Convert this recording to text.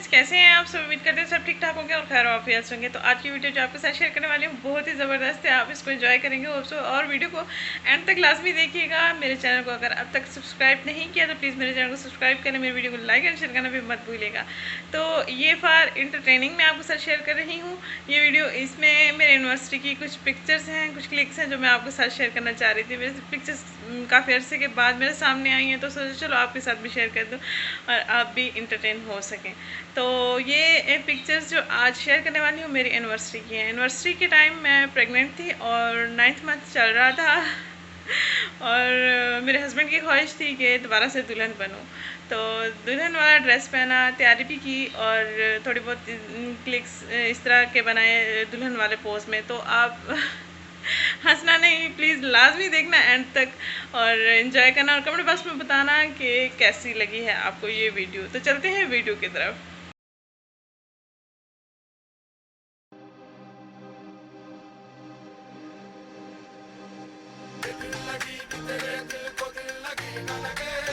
Friends, कैसे हैं आप सब? उम्मीद करते हैं सब ठीक ठाक होंगे और खैर ऑफियस होंगे। तो आज की वीडियो जो आपके साथ शेयर करने वाली हूँ बहुत ही ज़बरदस्त है, आप इसको एंजॉय करेंगे और वीडियो को एंड तक लाजमी देखिएगा। मेरे चैनल को अगर अब तक सब्सक्राइब नहीं किया तो प्लीज़ मेरे चैनल को सब्सक्राइब करें, मेरी वीडियो को लाइक एंड शेयर करना भी मत भूलिएगा। तो ये फॉर इंटरटेनिंग मैं आपके साथ शेयर कर रही हूँ ये वीडियो। इसमें मेरे यूनिवर्सिटी की कुछ पिक्चर्स हैं, कुछ क्लिक्स हैं जो मैं आपके साथ शेयर करना चाह रही थी। मेरे पिक्चर्स काफ़ी अरसे के बाद मेरे सामने आई हैं तो सोचा चलो आपके साथ भी शेयर कर दूँ और आप भी इंटरटेन हो सकें। तो ये पिक्चर्स जो आज शेयर करने वाली हूँ मेरी एनिवर्सरी की है। एनिवर्सरी के टाइम मैं प्रेग्नेंट थी और 9th मंथ चल रहा था और मेरे हस्बैंड की ख्वाहिश थी कि दोबारा से दुल्हन बनूं। तो दुल्हन वाला ड्रेस पहना, तैयारी भी की और थोड़ी बहुत क्लिक्स इस तरह के बनाए दुल्हन वाले पोज में। तो आप हंसना नहीं, प्लीज़ लाजमी देखना एंड तक और एंजॉय करना और कमेंट बॉक्स में बताना कि कैसी लगी है आपको ये वीडियो। तो चलते हैं वीडियो की तरफ। दिल लगी तेरे दिल को दिल लगी न लगे।